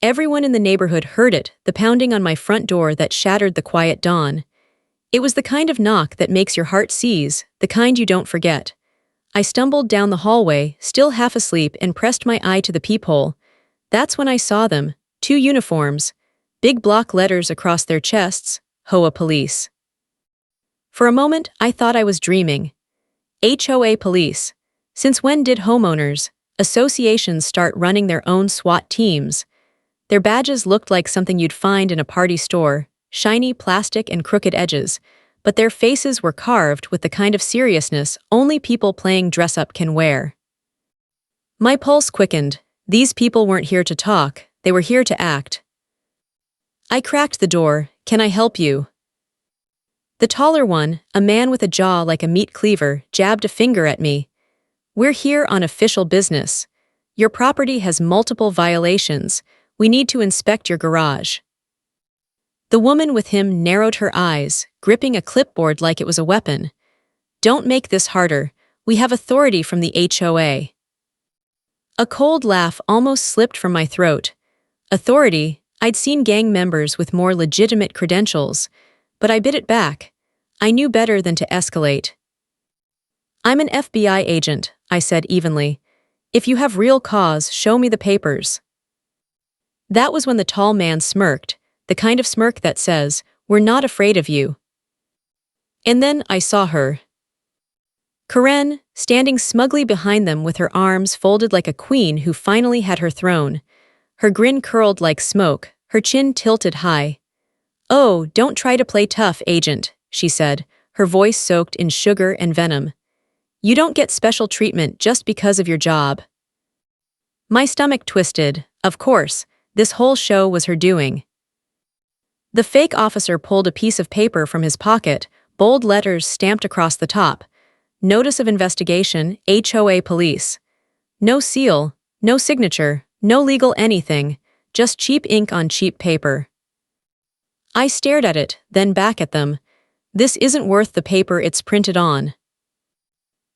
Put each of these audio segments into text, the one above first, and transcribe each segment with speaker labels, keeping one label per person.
Speaker 1: Everyone in the neighborhood heard it, the pounding on my front door that shattered the quiet dawn. It was the kind of knock that makes your heart seize, the kind you don't forget. I stumbled down the hallway, still half asleep, and pressed my eye to the peephole. That's when I saw them, 2 uniforms, big block letters across their chests, HOA Police. For a moment, I thought I was dreaming. HOA Police. Since when did homeowners, associations start running their own SWAT teams? Their badges looked like something you'd find in a party store, shiny plastic and crooked edges, but their faces were carved with the kind of seriousness only people playing dress-up can wear. My pulse quickened. These people weren't here to talk, they were here to act. I cracked the door. "Can I help you?" The taller one, a man with a jaw like a meat cleaver, jabbed a finger at me. "We're here on official business. Your property has multiple violations. We need to inspect your garage." The woman with him narrowed her eyes, gripping a clipboard like it was a weapon. "Don't make this harder. We have authority from the HOA." A cold laugh almost slipped from my throat. Authority? I'd seen gang members with more legitimate credentials, but I bit it back. I knew better than to escalate. "I'm an FBI agent," I said evenly. "If you have real cause, show me the papers." That was when the tall man smirked, the kind of smirk that says, "We're not afraid of you." And then I saw her. Karen, standing smugly behind them with her arms folded like a queen who finally had her throne. Her grin curled like smoke, her chin tilted high. "Oh, don't try to play tough, agent," she said, her voice soaked in sugar and venom. "You don't get special treatment just because of your job." My stomach twisted. Of course, this whole show was her doing. The fake officer pulled a piece of paper from his pocket, bold letters stamped across the top. "Notice of investigation, HOA Police." No seal, no signature, no legal anything, just cheap ink on cheap paper. I stared at it, then back at them. "This isn't worth the paper it's printed on."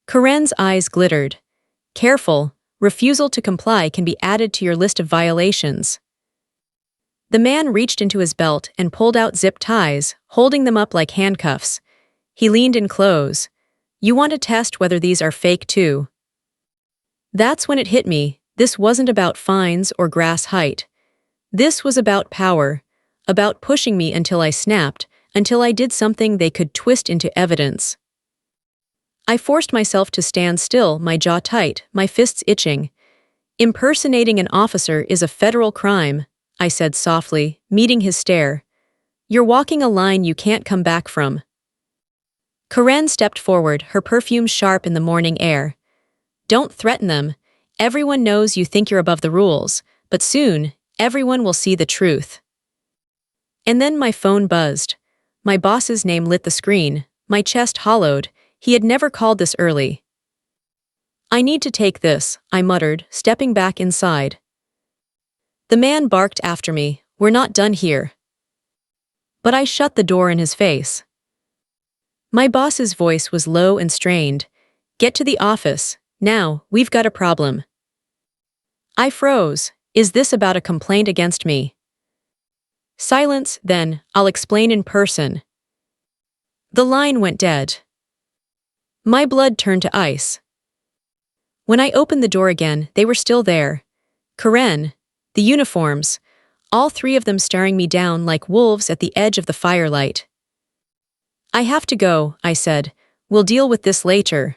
Speaker 1: Karen's eyes glittered. "Careful, refusal to comply can be added to your list of violations." The man reached into his belt and pulled out zip ties, holding them up like handcuffs. He leaned in close. "You want to test whether these are fake too?" That's when it hit me. This wasn't about fines or grass height. This was about power, about pushing me until I snapped, until I did something they could twist into evidence. I forced myself to stand still, my jaw tight, my fists itching. "Impersonating an officer is a federal crime," I said softly, meeting his stare. "You're walking a line you can't come back from." Karen stepped forward, her perfume sharp in the morning air. "Don't threaten them. Everyone knows you think you're above the rules, but soon, everyone will see the truth." And then my phone buzzed. My boss's name lit the screen, my chest hollowed. He had never called this early. "I need to take this," I muttered, stepping back inside. The man barked after me, "We're not done here." But I shut the door in his face. My boss's voice was low and strained. "Get to the office. Now, we've got a problem." I froze. Is this about a complaint against me? Silence, then, "I'll explain in person." The line went dead. My blood turned to ice. When I opened the door again, they were still there. Karen, the uniforms, all 3 of them staring me down like wolves at the edge of the firelight. "I have to go," I said. "We'll deal with this later."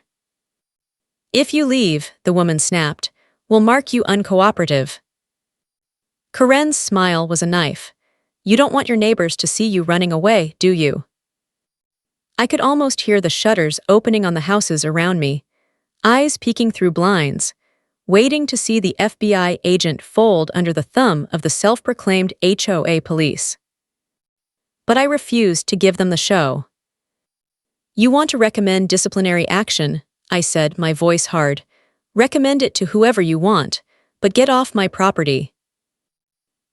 Speaker 1: "If you leave," the woman snapped, "we'll mark you uncooperative." Karen's smile was a knife. "You don't want your neighbors to see you running away, do you?" I could almost hear the shutters opening on the houses around me, eyes peeking through blinds, waiting to see the FBI agent fold under the thumb of the self-proclaimed HOA Police. But I refused to give them the show. "You want to recommend disciplinary action," I said, my voice hard. "Recommend it to whoever you want, but get off my property."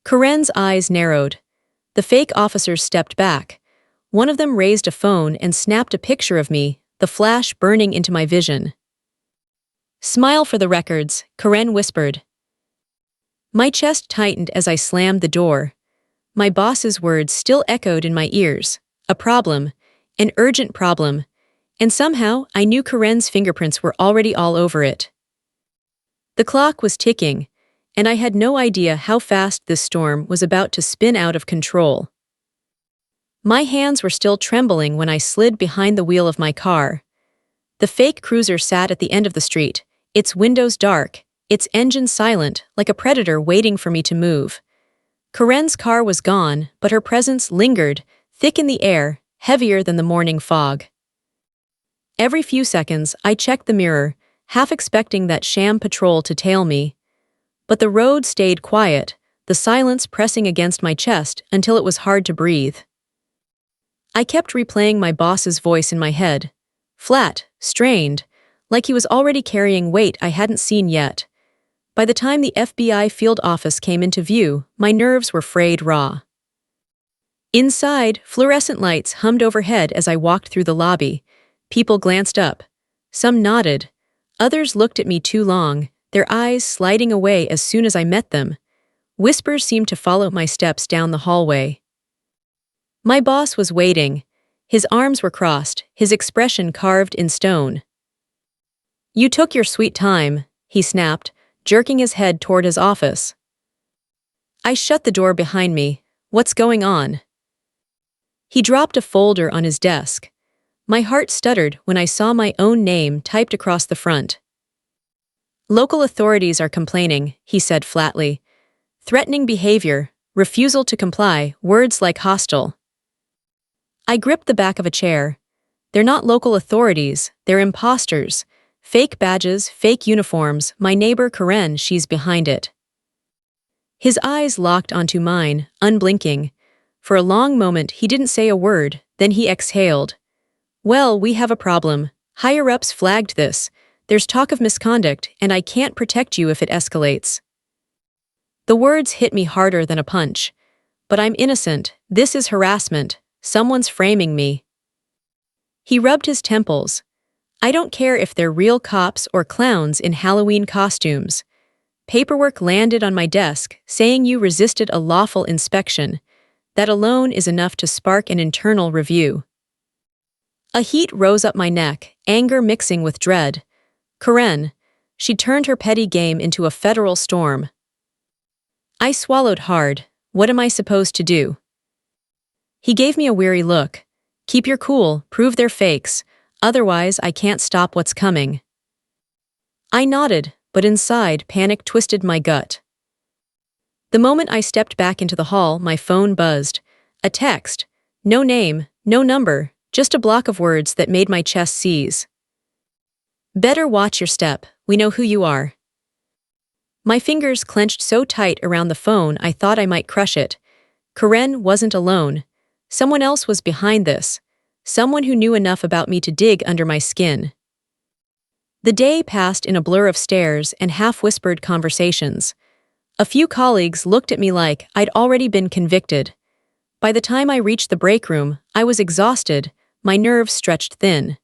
Speaker 1: Karen's eyes narrowed. The fake officers stepped back. One of them raised a phone and snapped a picture of me, the flash burning into my vision. "Smile for the records," Karen whispered. My chest tightened as I slammed the door. My boss's words still echoed in my ears. A problem. An urgent problem. And somehow, I knew Karen's fingerprints were already all over it. The clock was ticking, and I had no idea how fast this storm was about to spin out of control. My hands were still trembling when I slid behind the wheel of my car. The fake cruiser sat at the end of the street, its windows dark, its engine silent, like a predator waiting for me to move. Karen's car was gone, but her presence lingered, thick in the air, heavier than the morning fog. Every few seconds, I checked the mirror, half expecting that sham patrol to tail me. But the road stayed quiet, the silence pressing against my chest until it was hard to breathe. I kept replaying my boss's voice in my head. Flat, strained, like he was already carrying weight I hadn't seen yet. By the time the FBI field office came into view, my nerves were frayed raw. Inside, fluorescent lights hummed overhead as I walked through the lobby. People glanced up. Some nodded. Others looked at me too long, their eyes sliding away as soon as I met them. Whispers seemed to follow my steps down the hallway. My boss was waiting. His arms were crossed, his expression carved in stone. "You took your sweet time," he snapped, jerking his head toward his office. I shut the door behind me. "What's going on?" He dropped a folder on his desk. My heart stuttered when I saw my own name typed across the front. "Local authorities are complaining," he said flatly. "Threatening behavior, refusal to comply, words like hostile." I gripped the back of a chair. "They're not local authorities, they're imposters. Fake badges, fake uniforms, my neighbor Karen, she's behind it." His eyes locked onto mine, unblinking. For a long moment he didn't say a word, then he exhaled. "Well, we have a problem. Higher-ups flagged this. There's talk of misconduct, and I can't protect you if it escalates." The words hit me harder than a punch. "But I'm innocent. This is harassment. Someone's framing me." He rubbed his temples. "I don't care if they're real cops or clowns in Halloween costumes. Paperwork landed on my desk saying you resisted a lawful inspection. That alone is enough to spark an internal review." A heat rose up my neck, anger mixing with dread. Karen. She turned her petty game into a federal storm. I swallowed hard. What am I supposed to do? He gave me a weary look. "Keep your cool, prove they're fakes. Otherwise, I can't stop what's coming." I nodded, but inside, panic twisted my gut. The moment I stepped back into the hall, my phone buzzed. A text. No name, no number, just a block of words that made my chest seize. "Better watch your step, we know who you are." My fingers clenched so tight around the phone I thought I might crush it. Karen wasn't alone. Someone else was behind this. Someone who knew enough about me to dig under my skin. The day passed in a blur of stares and half-whispered conversations. A few colleagues looked at me like I'd already been convicted. By the time I reached the break room, I was exhausted, my nerves stretched thin.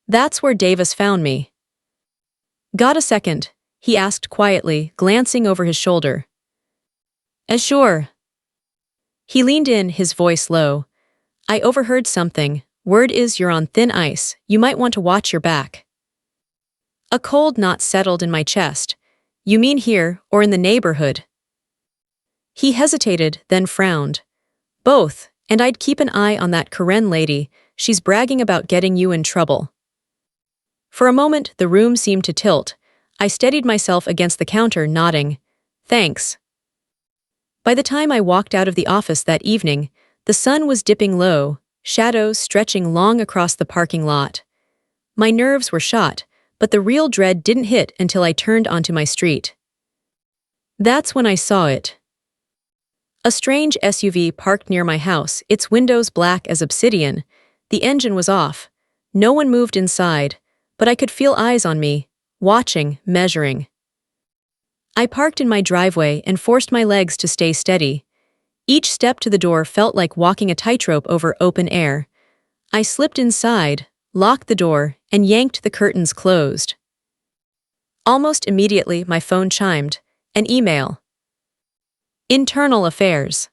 Speaker 1: That's where Davis found me. "Got a second?" he asked quietly, glancing over his shoulder. Sure." He leaned in, his voice low. "I overheard something. Word is you're on thin ice. You might want to watch your back." A cold knot settled in my chest. "You mean here, or in the neighborhood?" He hesitated, then frowned. "Both, and I'd keep an eye on that Karen lady. She's bragging about getting you in trouble." For a moment, the room seemed to tilt. I steadied myself against the counter, nodding. "Thanks." By the time I walked out of the office that evening, the sun was dipping low, shadows stretching long across the parking lot. My nerves were shot, but the real dread didn't hit until I turned onto my street. That's when I saw it. A strange SUV parked near my house, its windows black as obsidian. The engine was off. No one moved inside, but I could feel eyes on me, watching, measuring. I parked in my driveway and forced my legs to stay steady. Each step to the door felt like walking a tightrope over open air. I slipped inside, locked the door, and yanked the curtains closed. Almost immediately, my phone chimed. An email. Internal affairs.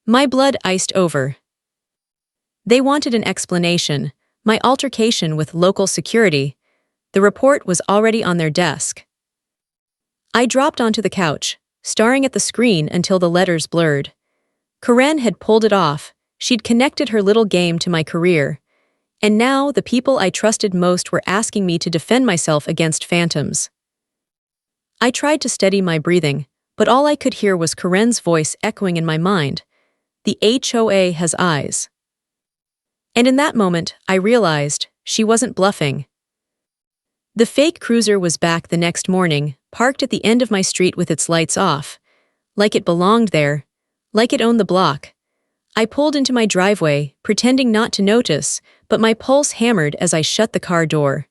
Speaker 1: My blood iced over. They wanted an explanation, my altercation with local security. The report was already on their desk. I dropped onto the couch, staring at the screen until the letters blurred. Karen had pulled it off. She'd connected her little game to my career. And now the people I trusted most were asking me to defend myself against phantoms. I tried to steady my breathing, but all I could hear was Karen's voice echoing in my mind. The HOA has eyes. And in that moment, I realized she wasn't bluffing. The fake cruiser was back the next morning, parked at the end of my street with its lights off. Like it belonged there. Like it owned the block. I pulled into my driveway, pretending not to notice, but my pulse hammered as I shut the car door.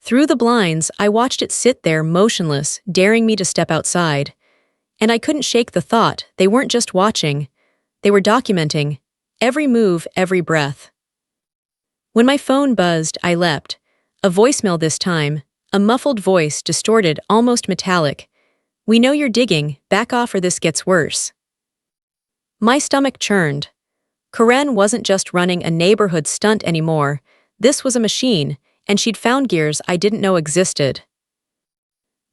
Speaker 1: Through the blinds, I watched it sit there motionless, daring me to step outside. And I couldn't shake the thought they weren't just watching. They were documenting. Every move, every breath. When my phone buzzed, I leapt. A voicemail this time, a muffled voice, distorted, almost metallic. We know you're digging, back off or this gets worse. My stomach churned. Karen wasn't just running a neighborhood stunt anymore. This was a machine, and she'd found gears I didn't know existed.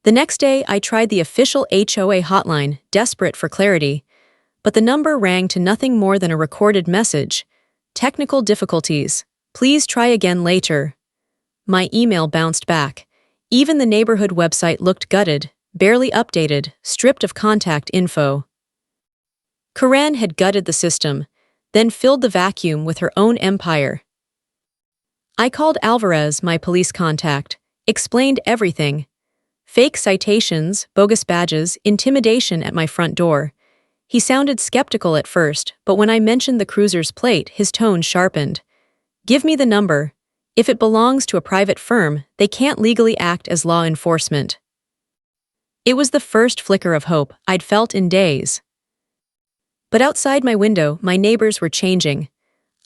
Speaker 1: The next day, I tried the official HOA hotline, desperate for clarity. But the number rang to nothing more than a recorded message. Technical difficulties. Please try again later. My email bounced back. Even the neighborhood website looked gutted, barely updated, stripped of contact info. Karen had gutted the system, then filled the vacuum with her own empire. I called Alvarez, my police contact, explained everything. Fake citations, bogus badges, intimidation at my front door. He sounded skeptical at first, but when I mentioned the cruiser's plate, his tone sharpened. Give me the number. If it belongs to a private firm, they can't legally act as law enforcement. It was the first flicker of hope I'd felt in days. But outside my window, my neighbors were changing.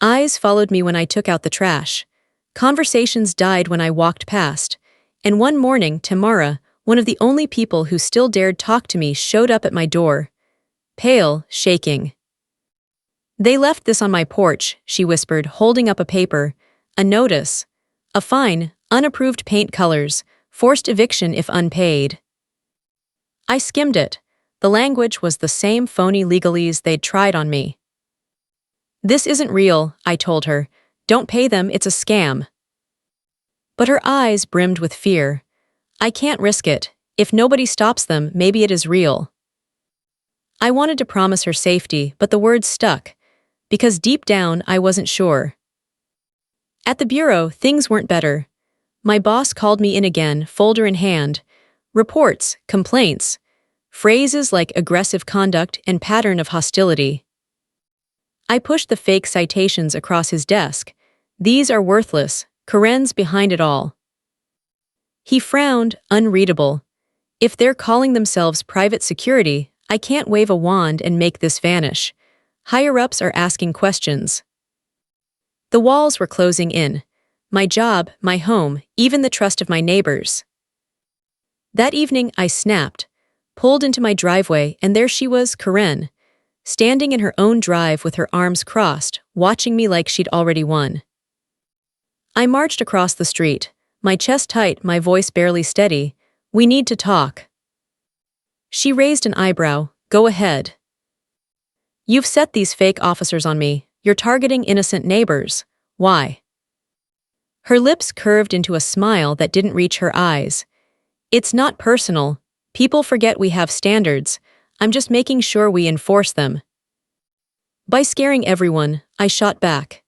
Speaker 1: Eyes followed me when I took out the trash. Conversations died when I walked past. And one morning, Tamara, one of the only people who still dared talk to me, showed up at my door. Pale, shaking. They left this on my porch, she whispered, holding up a paper. A notice. A fine, unapproved paint colors, forced eviction if unpaid. I skimmed it. The language was the same phony legalese they'd tried on me. This isn't real, I told her. Don't pay them, it's a scam. But her eyes brimmed with fear. I can't risk it. If nobody stops them, maybe it is real. I wanted to promise her safety, but the words stuck. Because deep down, I wasn't sure. At the bureau, things weren't better. My boss called me in again, folder in hand. Reports, complaints. Phrases like aggressive conduct and pattern of hostility. I pushed the fake citations across his desk. These are worthless. Karen's behind it all. He frowned, unreadable. If they're calling themselves private security, I can't wave a wand and make this vanish. Higher-ups are asking questions. The walls were closing in. My job, my home, even the trust of my neighbors. That evening, I snapped. Pulled into my driveway, and there she was, Karen, standing in her own drive with her arms crossed, watching me like she'd already won. I marched across the street, my chest tight, my voice barely steady. We need to talk. She raised an eyebrow. Go ahead. You've set these fake officers on me. You're targeting innocent neighbors. Why? Her lips curved into a smile that didn't reach her eyes. It's not personal. People forget we have standards. I'm just making sure we enforce them. By scaring everyone, I shot back.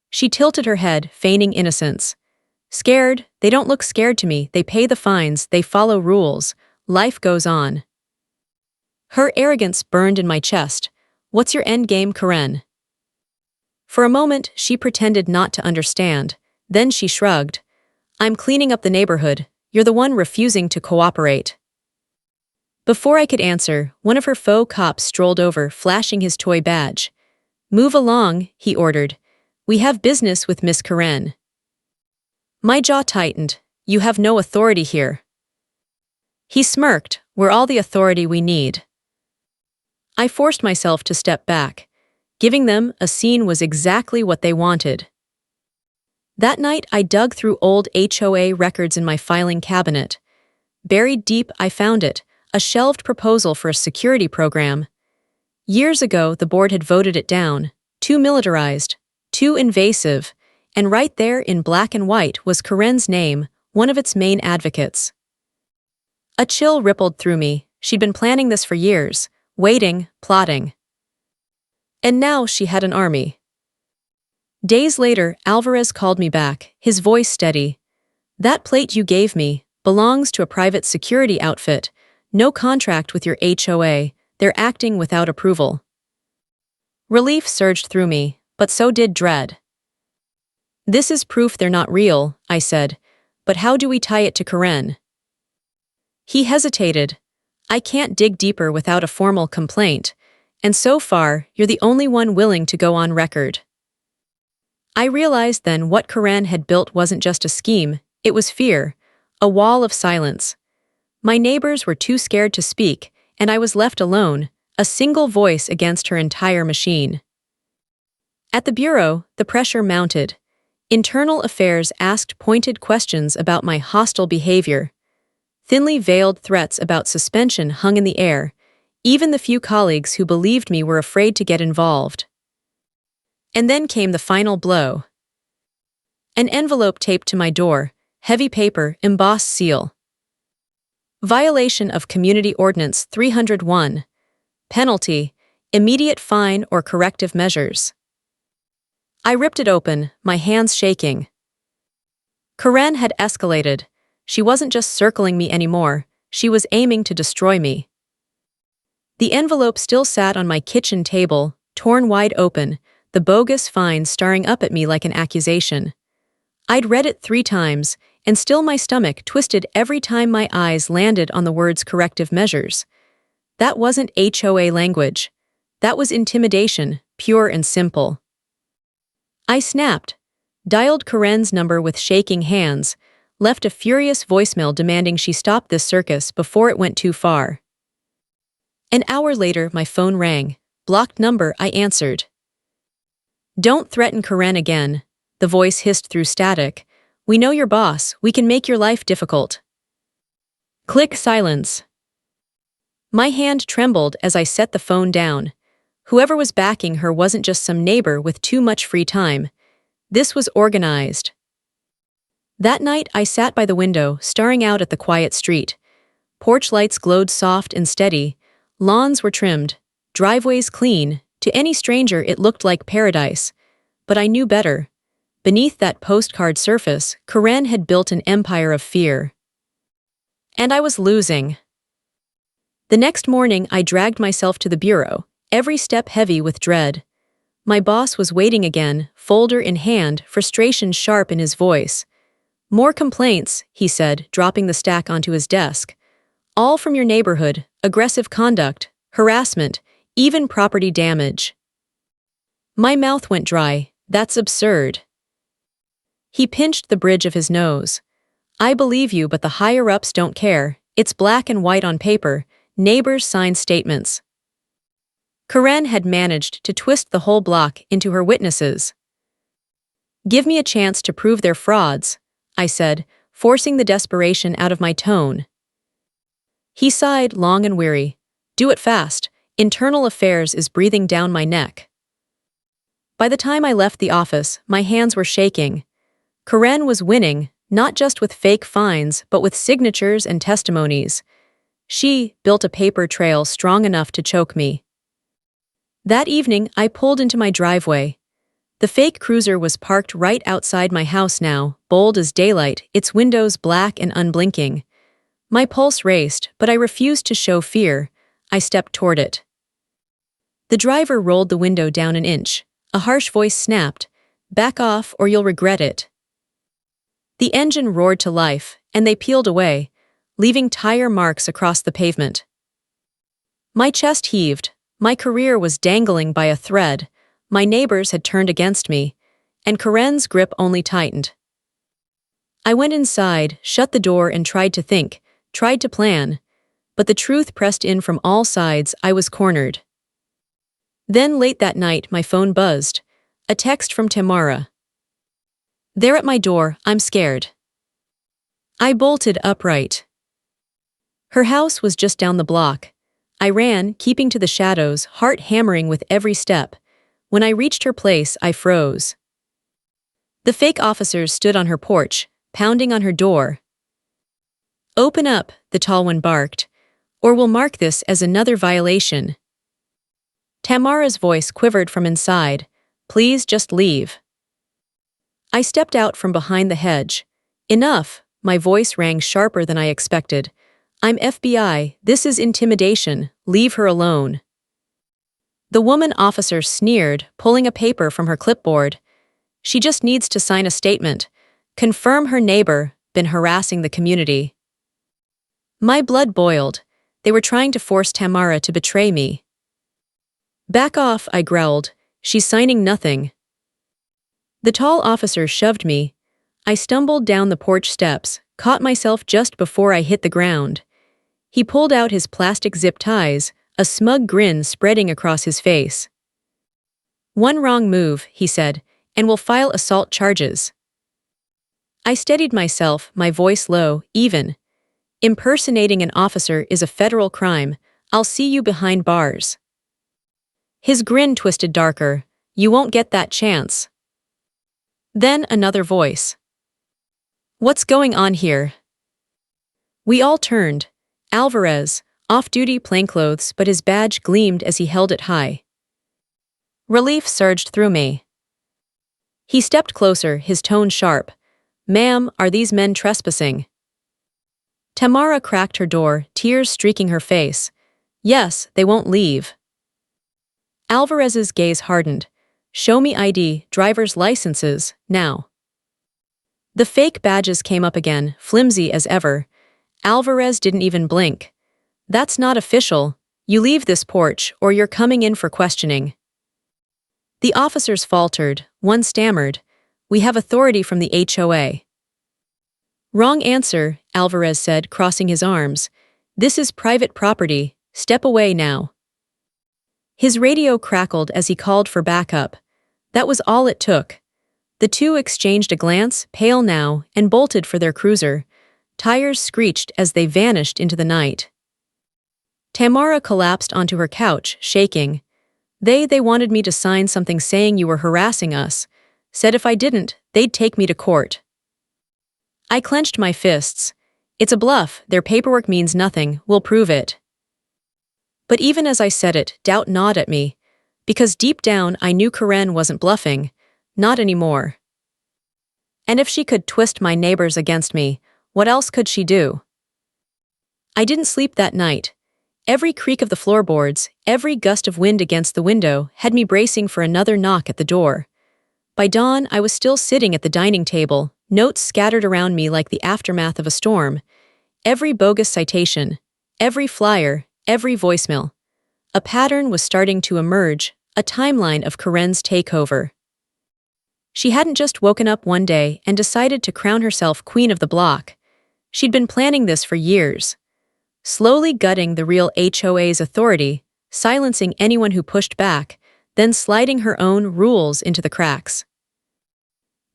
Speaker 1: She tilted her head, feigning innocence. Scared? They don't look scared to me. They pay the fines, they follow rules. Life goes on. Her arrogance burned in my chest. What's your end game, Karen? For a moment, she pretended not to understand. Then she shrugged. I'm cleaning up the neighborhood. You're the one refusing to cooperate. Before I could answer, one of her faux cops strolled over, flashing his toy badge. Move along, he ordered. We have business with Miss Karen. My jaw tightened. You have no authority here. He smirked. We're all the authority we need. I forced myself to step back. Giving them a scene was exactly what they wanted. That night, I dug through old HOA records in my filing cabinet. Buried deep, I found it, a shelved proposal for a security program. Years ago, the board had voted it down. Too militarized, too invasive, and right there in black and white was Karen's name, one of its main advocates. A chill rippled through me. She'd been planning this for years, waiting, plotting. And now she had an army. Days later, Alvarez called me back, his voice steady. That plate you gave me belongs to a private security outfit. No contract with your HOA. They're acting without approval. Relief surged through me, but so did dread. This is proof they're not real, I said, but how do we tie it to Karen? He hesitated. I can't dig deeper without a formal complaint, and so far, you're the only one willing to go on record. I realized then what Karen had built wasn't just a scheme, it was fear, a wall of silence. My neighbors were too scared to speak, and I was left alone, a single voice against her entire machine. At the bureau, the pressure mounted. Internal Affairs asked pointed questions about my hostile behavior. Thinly veiled threats about suspension hung in the air. Even the few colleagues who believed me were afraid to get involved. And then came the final blow. An envelope taped to my door, heavy paper, embossed seal. Violation of Community Ordinance 301. Penalty, immediate fine or corrective measures. I ripped it open, my hands shaking. Karen had escalated. She wasn't just circling me anymore, she was aiming to destroy me. The envelope still sat on my kitchen table, torn wide open, the bogus fine staring up at me like an accusation. I'd read it 3 times, and still my stomach twisted every time my eyes landed on the words corrective measures. That wasn't HOA language. That was intimidation, pure and simple. I snapped, dialed Karen's number with shaking hands, left a furious voicemail demanding she stop this circus before it went too far. An hour later, my phone rang. Blocked number, I answered. Don't threaten Karen again, the voice hissed through static. We know your boss, we can make your life difficult. Click silence. My hand trembled as I set the phone down. Whoever was backing her wasn't just some neighbor with too much free time. This was organized. That night, I sat by the window, staring out at the quiet street. Porch lights glowed soft and steady. Lawns were trimmed, driveways clean. To any stranger, it looked like paradise. But I knew better. Beneath that postcard surface, Karen had built an empire of fear. And I was losing. The next morning, I dragged myself to the bureau, every step heavy with dread. My boss was waiting again, folder in hand, frustration sharp in his voice. More complaints, he said, dropping the stack onto his desk. All from your neighborhood, aggressive conduct, harassment, even property damage. My mouth went dry. That's absurd. He pinched the bridge of his nose. I believe you, but the higher-ups don't care. It's black and white on paper. Neighbors signed statements. Karen had managed to twist the whole block into her witnesses. Give me a chance to prove they're frauds, I said, forcing the desperation out of my tone. He sighed, long and weary. Do it fast. Internal Affairs is breathing down my neck. By the time I left the office, my hands were shaking. Karen was winning, not just with fake fines, but with signatures and testimonies. She built a paper trail strong enough to choke me. That evening, I pulled into my driveway. The fake cruiser was parked right outside my house now, bold as daylight, its windows black and unblinking. My pulse raced, but I refused to show fear. I stepped toward it. The driver rolled the window down an inch. A harsh voice snapped, "Back off or you'll regret it." The engine roared to life, and they peeled away, leaving tire marks across the pavement. My chest heaved. My career was dangling by a thread. My neighbors had turned against me, and Karen's grip only tightened. I went inside, shut the door, and tried to think, tried to plan, but the truth pressed in from all sides. I was cornered. Then late that night, my phone buzzed. A text from Tamara. There at my door, I'm scared. I bolted upright. Her house was just down the block. I ran, keeping to the shadows, heart hammering with every step. When I reached her place, I froze. The fake officers stood on her porch, pounding on her door. Open up, the tall one barked, or we'll mark this as another violation. Tamara's voice quivered from inside. Please just leave. I stepped out from behind the hedge. Enough, my voice rang sharper than I expected. I'm FBI, this is intimidation, leave her alone. The woman officer sneered, pulling a paper from her clipboard. She just needs to sign a statement. Confirm her neighbor, been harassing the community. My blood boiled. They were trying to force Tamara to betray me. Back off, I growled. She's signing nothing. The tall officer shoved me. I stumbled down the porch steps, caught myself just before I hit the ground. He pulled out his plastic zip ties, a smug grin spreading across his face. One wrong move, he said, and we'll file assault charges. I steadied myself, my voice low, even. Impersonating an officer is a federal crime. I'll see you behind bars. His grin twisted darker. You won't get that chance. Then another voice. What's going on here? We all turned. Alvarez, off-duty plainclothes, but his badge gleamed as he held it high. Relief surged through me. He stepped closer, his tone sharp. Ma'am, are these men trespassing? Tamara cracked her door, tears streaking her face. Yes, they won't leave. Alvarez's gaze hardened. Show me ID, driver's licenses, now. The fake badges came up again, flimsy as ever. Alvarez didn't even blink. That's not official. You leave this porch, or you're coming in for questioning. The officers faltered. One stammered. We have authority from the HOA. Wrong answer, Alvarez said, crossing his arms. This is private property. Step away now. His radio crackled as he called for backup. That was all it took. The two exchanged a glance, pale now, and bolted for their cruiser. Tires screeched as they vanished into the night. Tamara collapsed onto her couch, shaking. They wanted me to sign something saying you were harassing us. Said if I didn't, they'd take me to court. I clenched my fists. It's a bluff, their paperwork means nothing, we'll prove it. But even as I said it, doubt gnawed at me. Because deep down I knew Karen wasn't bluffing. Not anymore. And if she could twist my neighbors against me, what else could she do? I didn't sleep that night. Every creak of the floorboards, every gust of wind against the window had me bracing for another knock at the door. By dawn, I was still sitting at the dining table, notes scattered around me like the aftermath of a storm. Every bogus citation, every flyer, every voicemail. A pattern was starting to emerge, a timeline of Karen's takeover. She hadn't just woken up one day and decided to crown herself queen of the block. She'd been planning this for years. Slowly gutting the real HOA's authority, silencing anyone who pushed back, then sliding her own rules into the cracks.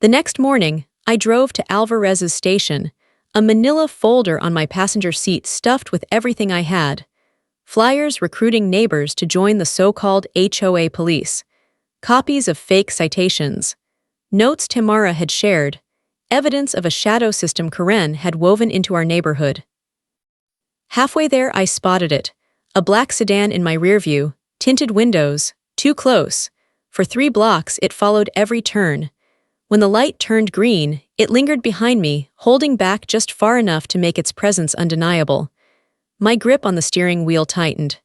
Speaker 1: The next morning, I drove to Alvarez's station, a manila folder on my passenger seat stuffed with everything I had. Flyers recruiting neighbors to join the so-called HOA police. Copies of fake citations. Notes Tamara had shared. Evidence of a shadow system Karen had woven into our neighborhood. Halfway there I spotted it. A black sedan in my rearview, tinted windows, too close. For 3 blocks it followed every turn. When the light turned green, it lingered behind me, holding back just far enough to make its presence undeniable. My grip on the steering wheel tightened.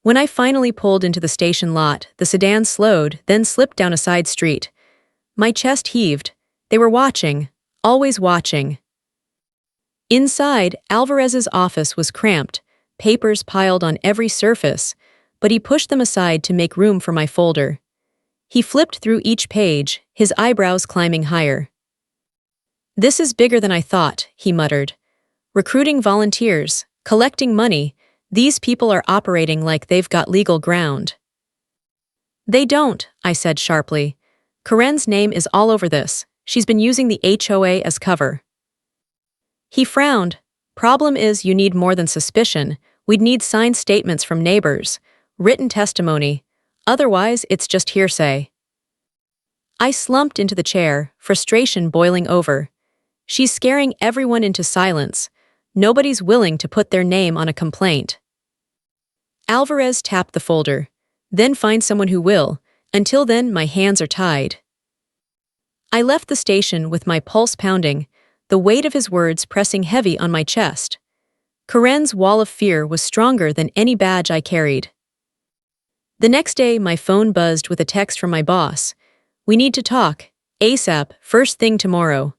Speaker 1: When I finally pulled into the station lot, the sedan slowed, then slipped down a side street. My chest heaved. They were watching, always watching. Inside, Alvarez's office was cramped, papers piled on every surface, but he pushed them aside to make room for my folder. He flipped through each page, his eyebrows climbing higher. This is bigger than I thought, he muttered. recruiting volunteers, collecting money. These people are operating like they've got legal ground. They don't, I said sharply. Karen's name is all over this. She's been using the HOA as cover. He frowned. Problem is you need more than suspicion. We'd need signed statements from neighbors, written testimony. Otherwise, it's just hearsay. I slumped into the chair, frustration boiling over. She's scaring everyone into silence. Nobody's willing to put their name on a complaint. Alvarez tapped the folder. Then find someone who will. Until then, my hands are tied. I left the station with my pulse pounding, the weight of his words pressing heavy on my chest. Karen's wall of fear was stronger than any badge I carried. The next day, my phone buzzed with a text from my boss. We need to talk, ASAP, first thing tomorrow.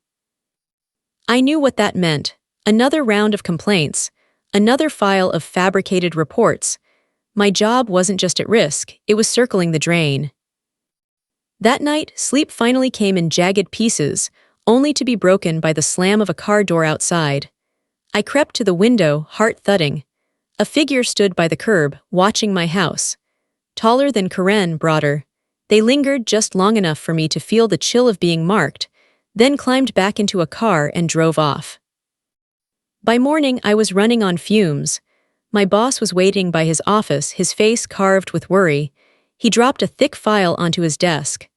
Speaker 1: I knew what that meant. Another round of complaints, another file of fabricated reports. My job wasn't just at risk, it was circling the drain. That night, sleep finally came in jagged pieces, only to be broken by the slam of a car door outside. I crept to the window, heart thudding. A figure stood by the curb, watching my house. Taller than Karen, broader. They lingered just long enough for me to feel the chill of being marked, then climbed back into a car and drove off. By morning, I was running on fumes. My boss was waiting by his office, his face carved with worry. He dropped a thick file onto his desk.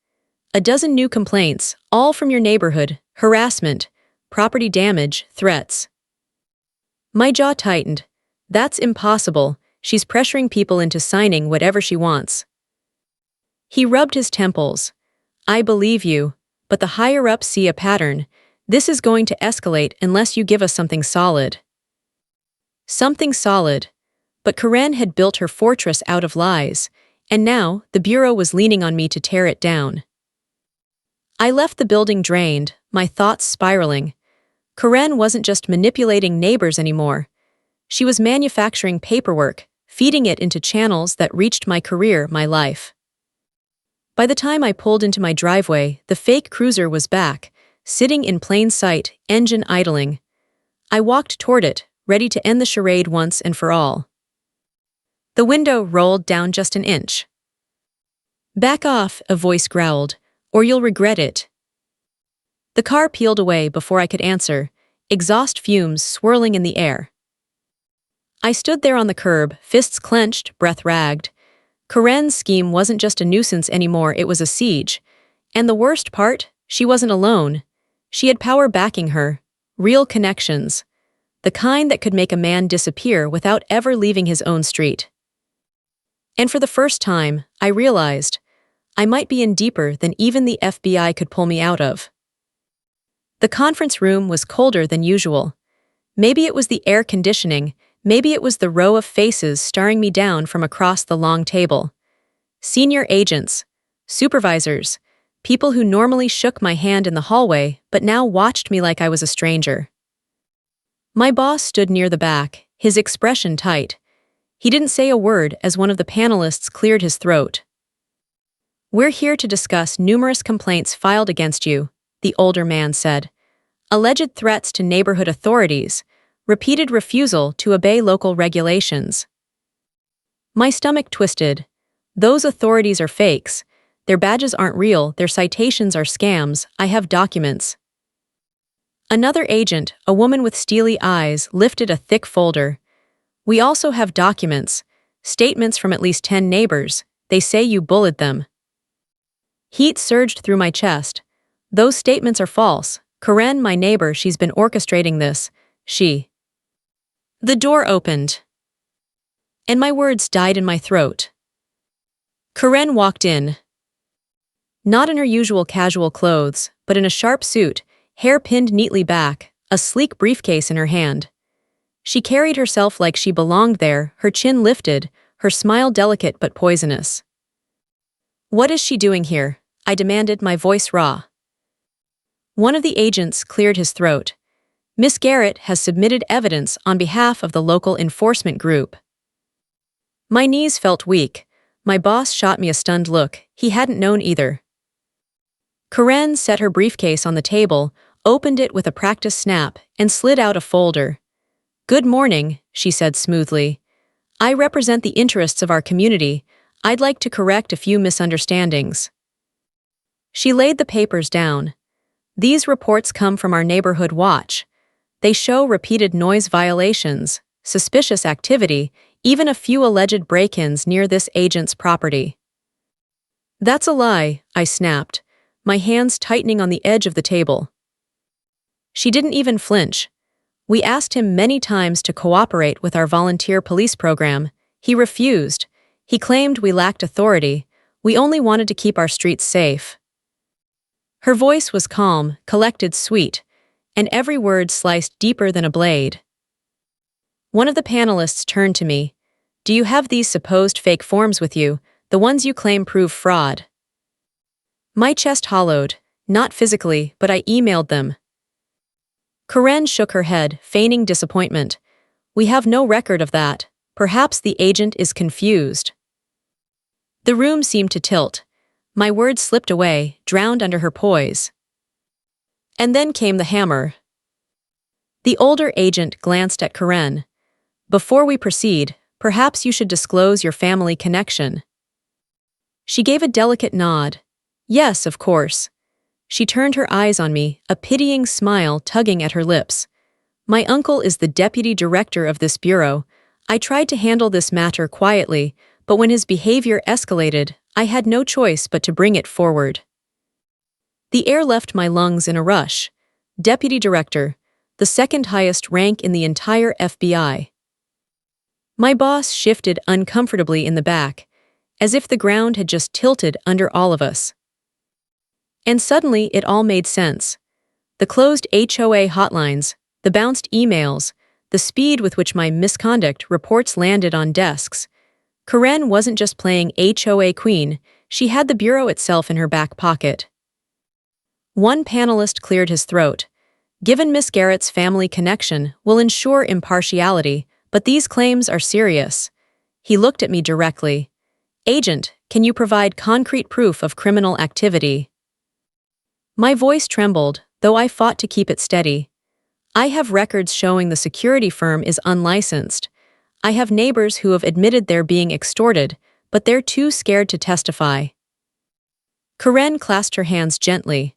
Speaker 1: A dozen new complaints, all from your neighborhood, harassment, property damage, threats. My jaw tightened. That's impossible. She's pressuring people into signing whatever she wants. He rubbed his temples. I believe you, but the higher-ups see a pattern. This is going to escalate unless you give us something solid. Something solid. But Karen had built her fortress out of lies, and now the Bureau was leaning on me to tear it down. I left the building drained, my thoughts spiraling. Karen wasn't just manipulating neighbors anymore. She was manufacturing paperwork, feeding it into channels that reached my career, my life. By the time I pulled into my driveway, the fake cruiser was back, sitting in plain sight, engine idling. I walked toward it, ready to end the charade once and for all. The window rolled down just an inch. Back off, a voice growled, or you'll regret it. The car peeled away before I could answer, exhaust fumes swirling in the air. I stood there on the curb, fists clenched, breath ragged. Karen's scheme wasn't just a nuisance anymore, it was a siege. And the worst part, she wasn't alone. She had power backing her, real connections. The kind that could make a man disappear without ever leaving his own street. And for the first time, I realized I might be in deeper than even the FBI could pull me out of. The conference room was colder than usual. Maybe it was the air conditioning, maybe it was the row of faces staring me down from across the long table. Senior agents, supervisors, people who normally shook my hand in the hallway but now watched me like I was a stranger. My boss stood near the back, his expression tight. He didn't say a word as one of the panelists cleared his throat. We're here to discuss numerous complaints filed against you, the older man said. Alleged threats to neighborhood authorities, repeated refusal to obey local regulations. My stomach twisted. Those authorities are fakes. Their badges aren't real, their citations are scams, I have documents. Another agent, a woman with steely eyes, lifted a thick folder. We also have documents, statements from at least 10 neighbors. They say you bullied them. Heat surged through my chest. Those statements are false. Karen, my neighbor, she's been orchestrating this. She. The door opened. And my words died in my throat. Karen walked in. Not in her usual casual clothes, but in a sharp suit, hair pinned neatly back, a sleek briefcase in her hand. She carried herself like she belonged there, her chin lifted, her smile delicate but poisonous. What is she doing here? I demanded, my voice raw. One of the agents cleared his throat. Miss Garrett has submitted evidence on behalf of the local enforcement group. My knees felt weak. My boss shot me a stunned look. He hadn't known either. Karen set her briefcase on the table, opened it with a practiced snap, and slid out a folder. "Good morning," she said smoothly. "I represent the interests of our community. I'd like to correct a few misunderstandings." She laid the papers down. "These reports come from our neighborhood watch. They show repeated noise violations, suspicious activity, even a few alleged break-ins near this agent's property." "That's a lie," I snapped, my hands tightening on the edge of the table. She didn't even flinch. "We asked him many times to cooperate with our volunteer police program. He refused. He claimed we lacked authority. We only wanted to keep our streets safe." Her voice was calm, collected, sweet, and every word sliced deeper than a blade. One of the panelists turned to me. "Do you have these supposed fake forms with you, the ones you claim prove fraud?" My chest hollowed, not physically, but I emailed them. Karen shook her head, feigning disappointment. "We have no record of that. Perhaps the agent is confused." The room seemed to tilt. My words slipped away, drowned under her poise. And then came the hammer. The older agent glanced at Karen. "Before we proceed, perhaps you should disclose your family connection." She gave a delicate nod. "Yes, of course." She turned her eyes on me, a pitying smile tugging at her lips. "My uncle is the deputy director of this bureau. I tried to handle this matter quietly, but when his behavior escalated, I had no choice but to bring it forward." The air left my lungs in a rush. Deputy director, the second highest rank in the entire FBI. My boss shifted uncomfortably in the back, as if the ground had just tilted under all of us. And suddenly it all made sense. The closed HOA hotlines, the bounced emails, the speed with which my misconduct reports landed on desks. Karen wasn't just playing HOA queen, she had the bureau itself in her back pocket. One panelist cleared his throat. "Given Miss Garrett's family connection, we'll ensure impartiality, but these claims are serious." He looked at me directly. "Agent, can you provide concrete proof of criminal activity?" My voice trembled, though I fought to keep it steady. "I have records showing the security firm is unlicensed. I have neighbors who have admitted they're being extorted, but they're too scared to testify." Karen clasped her hands gently.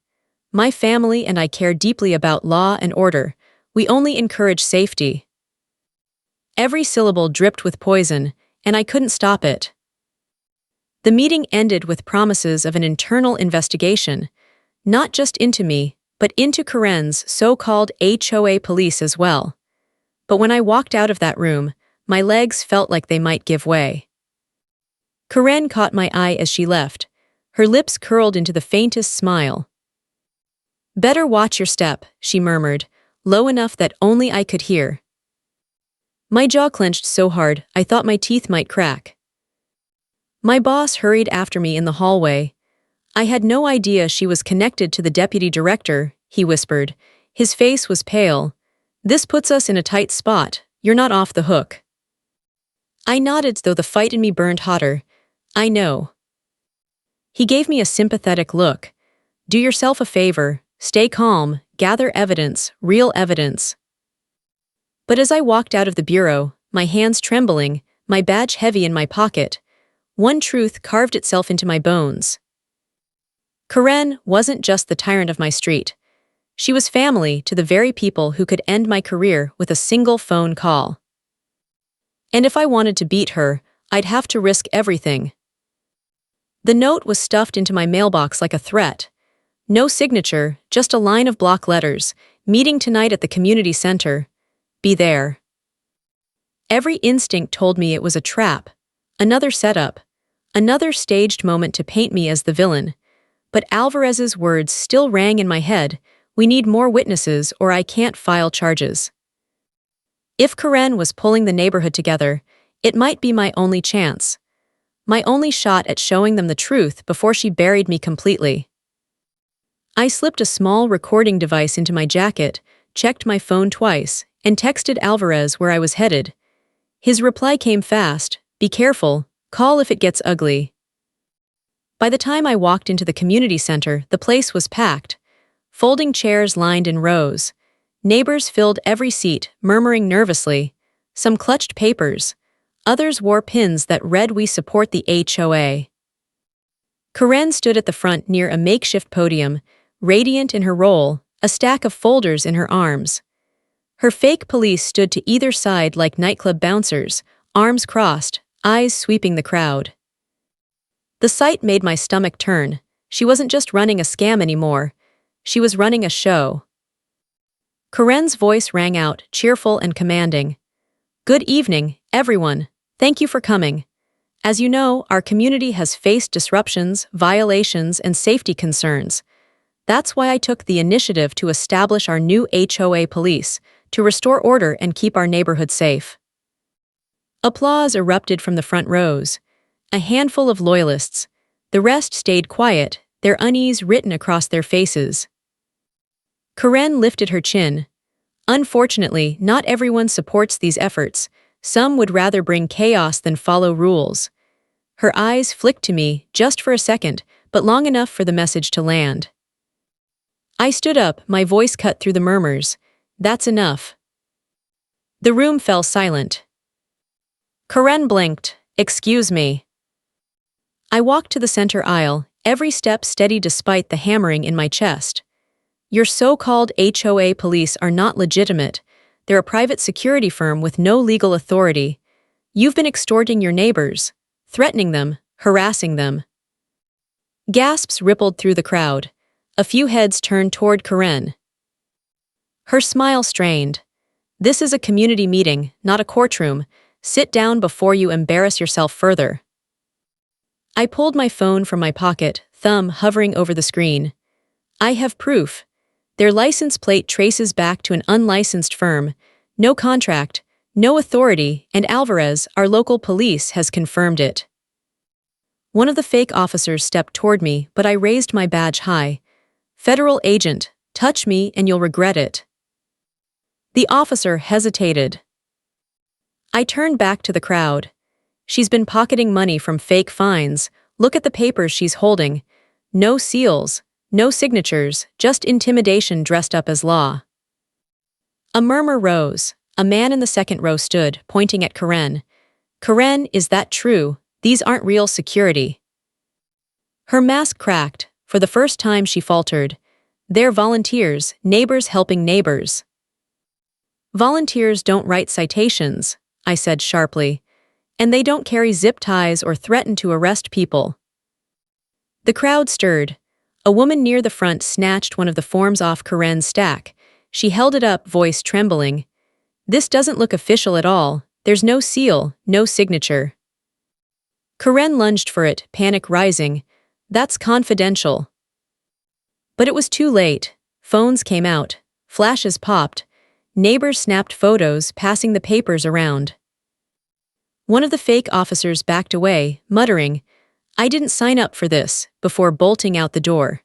Speaker 1: "My family and I care deeply about law and order. We only encourage safety." Every syllable dripped with poison, and I couldn't stop it. The meeting ended with promises of an internal investigation, not just into me, but into Karen's so-called HOA police as well. But when I walked out of that room, my legs felt like they might give way. Karen caught my eye as she left. Her lips curled into the faintest smile. "Better watch your step," she murmured, low enough that only I could hear. My jaw clenched so hard I thought my teeth might crack. My boss hurried after me in the hallway. "I had no idea she was connected to the deputy director," he whispered. His face was pale. "This puts us in a tight spot. You're not off the hook." I nodded, though the fight in me burned hotter. "I know." He gave me a sympathetic look. "Do yourself a favor. Stay calm. Gather evidence, real evidence." But as I walked out of the bureau, my hands trembling, my badge heavy in my pocket, one truth carved itself into my bones. Karen wasn't just the tyrant of my street. She was family to the very people who could end my career with a single phone call. And if I wanted to beat her, I'd have to risk everything. The note was stuffed into my mailbox like a threat. No signature, just a line of block letters. "Meeting tonight at the community center. Be there." Every instinct told me it was a trap, another setup, another staged moment to paint me as the villain. But Alvarez's words still rang in my head. "We need more witnesses or I can't file charges." If Karen was pulling the neighborhood together, it might be my only chance. My only shot at showing them the truth before she buried me completely. I slipped a small recording device into my jacket, checked my phone twice, and texted Alvarez where I was headed. His reply came fast. "Be careful. Call if it gets ugly." By the time I walked into the community center, the place was packed. Folding chairs lined in rows. Neighbors filled every seat, murmuring nervously. Some clutched papers. Others wore pins that read, "We support the HOA." Karen stood at the front near a makeshift podium, radiant in her role, a stack of folders in her arms. Her fake police stood to either side like nightclub bouncers, arms crossed, eyes sweeping the crowd. The sight made my stomach turn. She wasn't just running a scam anymore. She was running a show. Karen's voice rang out, cheerful and commanding. "Good evening, everyone. Thank you for coming. As you know, our community has faced disruptions, violations, and safety concerns. That's why I took the initiative to establish our new HOA police, to restore order and keep our neighborhood safe." Applause erupted from the front rows. A handful of loyalists. The rest stayed quiet, their unease written across their faces. Karen lifted her chin. Unfortunately, not everyone supports these efforts. Some would rather bring chaos than follow rules. Her eyes flicked to me, just for a second, but long enough for the message to land. I stood up, my voice cut through the murmurs. "That's enough." The room fell silent. Karen blinked. "Excuse me." I walked to the center aisle, every step steady despite the hammering in my chest. "Your so-called HOA police are not legitimate. They're a private security firm with no legal authority. You've been extorting your neighbors, threatening them, harassing them." Gasps rippled through the crowd. A few heads turned toward Karen. Her smile strained. "This is a community meeting, not a courtroom. Sit down before you embarrass yourself further." I pulled my phone from my pocket, thumb hovering over the screen. "I have proof. Their license plate traces back to an unlicensed firm. No contract, no authority, and Alvarez, our local police, has confirmed it." One of the fake officers stepped toward me, but I raised my badge high. "Federal agent, touch me and you'll regret it." The officer hesitated. I turned back to the crowd. "She's been pocketing money from fake fines. Look at the papers she's holding. No seals, no signatures, just intimidation dressed up as law." A murmur rose. A man in the second row stood, pointing at Karen. "Karen, is that true? These aren't real security." Her mask cracked. For the first time she faltered. "They're volunteers, neighbors helping neighbors." "Volunteers don't write citations," I said sharply. "And they don't carry zip ties or threaten to arrest people." The crowd stirred. A woman near the front snatched one of the forms off Karen's stack. She held it up, voice trembling. "This doesn't look official at all. There's no seal, no signature." Karen lunged for it, panic rising. "That's confidential." But it was too late. Phones came out. Flashes popped. Neighbors snapped photos, passing the papers around. One of the fake officers backed away, muttering, "I didn't sign up for this," before bolting out the door.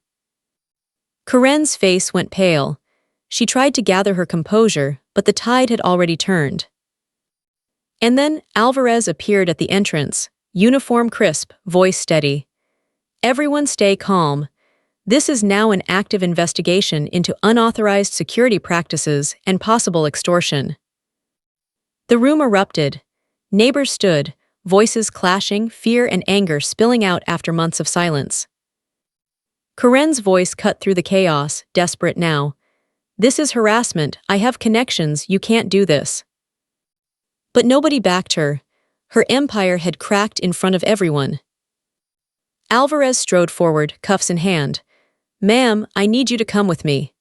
Speaker 1: Karen's face went pale. She tried to gather her composure, but the tide had already turned. And then Alvarez appeared at the entrance, uniform crisp, voice steady. "Everyone stay calm. This is now an active investigation into unauthorized security practices and possible extortion." The room erupted. Neighbors stood, voices clashing, fear and anger spilling out after months of silence. Karen's voice cut through the chaos, desperate now. "This is harassment. I have connections. You can't do this." But nobody backed her. Her empire had cracked in front of everyone. Alvarez strode forward, cuffs in hand. "Ma'am, I need you to come with me."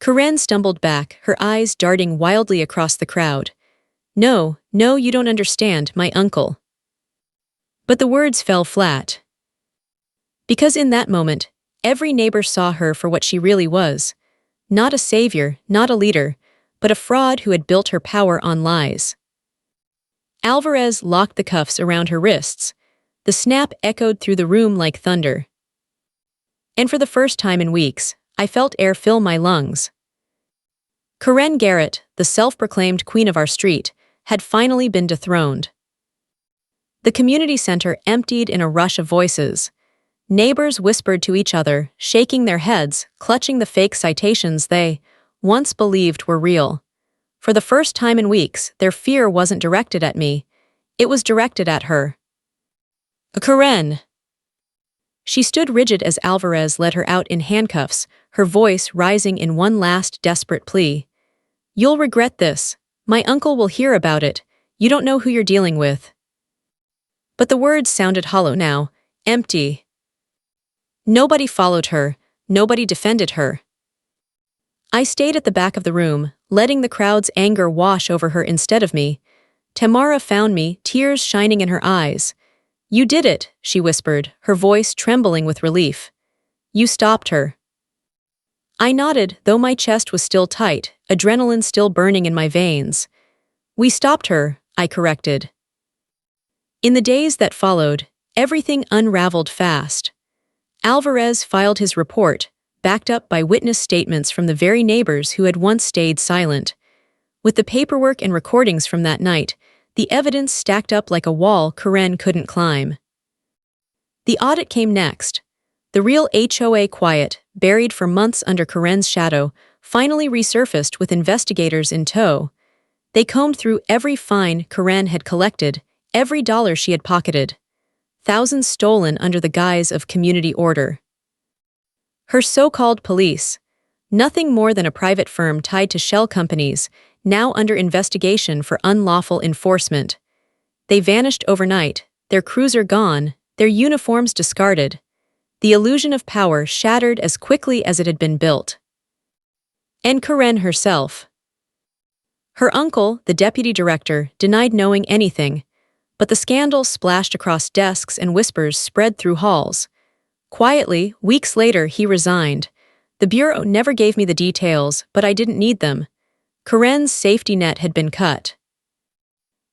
Speaker 1: Karen stumbled back, her eyes darting wildly across the crowd. No, you don't understand, my uncle." But the words fell flat. Because in that moment, every neighbor saw her for what she really was. Not a savior, not a leader, but a fraud who had built her power on lies. Alvarez locked the cuffs around her wrists. The snap echoed through the room like thunder. And for the first time in weeks, I felt air fill my lungs. Karen Garrett, the self-proclaimed queen of our street, had finally been dethroned. The community center emptied in a rush of voices. Neighbors whispered to each other, shaking their heads, clutching the fake citations they, once believed were real. For the first time in weeks, their fear wasn't directed at me. It was directed at her. Karen. She stood rigid as Alvarez led her out in handcuffs, her voice rising in one last desperate plea. You'll regret this. My uncle will hear about it. You don't know who you're dealing with. But the words sounded hollow now, empty. Nobody followed her. Nobody defended her. I stayed at the back of the room, letting the crowd's anger wash over her instead of me. Tamara found me, tears shining in her eyes. You did it, she whispered, her voice trembling with relief. You stopped her. I nodded, though my chest was still tight, adrenaline still burning in my veins. We stopped her, I corrected. In the days that followed, everything unraveled fast. Alvarez filed his report, backed up by witness statements from the very neighbors who had once stayed silent. With the paperwork and recordings from that night, the evidence stacked up like a wall Karen couldn't climb. The audit came next. The real HOA quiet, buried for months under Karen's shadow, finally resurfaced with investigators in tow. They combed through every fine Karen had collected, every dollar she had pocketed. Thousands stolen under the guise of community order. Her so-called police, nothing more than a private firm tied to shell companies, now under investigation for unlawful enforcement. They vanished overnight, their cruiser gone, their uniforms discarded. The illusion of power shattered as quickly as it had been built. And Karen herself. Her uncle, the deputy director, denied knowing anything, but the scandal splashed across desks and whispers spread through halls. Quietly, weeks later, he resigned. The bureau never gave me the details, but I didn't need them. Karen's safety net had been cut.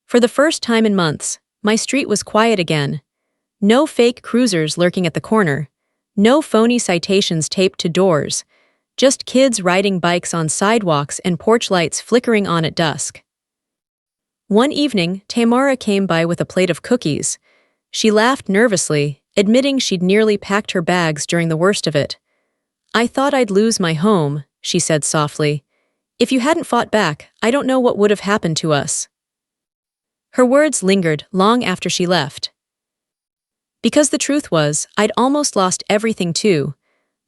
Speaker 1: For the first time in months, my street was quiet again. No fake cruisers lurking at the corner. No phony citations taped to doors. Just kids riding bikes on sidewalks and porch lights flickering on at dusk. One evening, Tamara came by with a plate of cookies. She laughed nervously, admitting she'd nearly packed her bags during the worst of it. I thought I'd lose my home, she said softly. If you hadn't fought back, I don't know what would have happened to us. Her words lingered long after she left. Because the truth was, I'd almost lost everything too.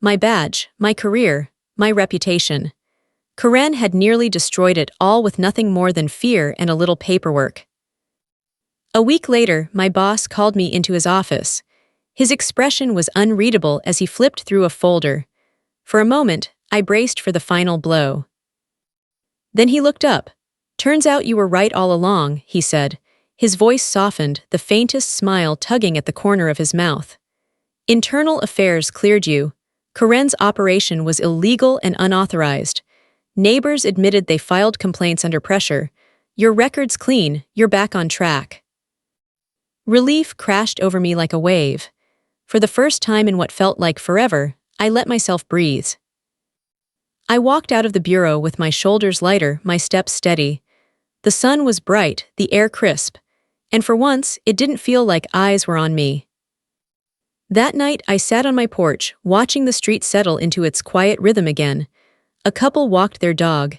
Speaker 1: My badge, my career, my reputation. Karen had nearly destroyed it all with nothing more than fear and a little paperwork. A week later, my boss called me into his office. His expression was unreadable as he flipped through a folder. For a moment, I braced for the final blow. Then he looked up. Turns out you were right all along, he said. His voice softened, the faintest smile tugging at the corner of his mouth. Internal affairs cleared you. Karen's operation was illegal and unauthorized. Neighbors admitted they filed complaints under pressure. Your record's clean, you're back on track. Relief crashed over me like a wave. For the first time in what felt like forever, I let myself breathe. I walked out of the bureau with my shoulders lighter, my steps steady. The sun was bright, the air crisp, and for once, it didn't feel like eyes were on me. That night, I sat on my porch, watching the street settle into its quiet rhythm again. A couple walked their dog.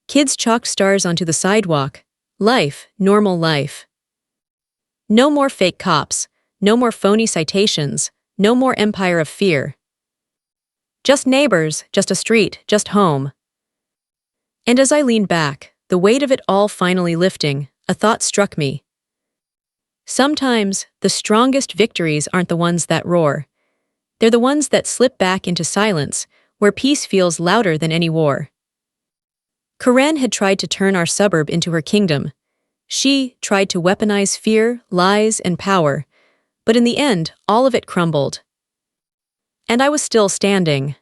Speaker 1: Kids chalked stars onto the sidewalk. Life, normal life. No more fake cops, no more phony citations, no more empire of fear. Just neighbors, just a street, just home. And as I leaned back, the weight of it all finally lifting, a thought struck me. Sometimes, the strongest victories aren't the ones that roar. They're the ones that slip back into silence, where peace feels louder than any war. Karen had tried to turn our suburb into her kingdom. She tried to weaponize fear, lies, and power, but in the end, all of it crumbled. And I was still standing.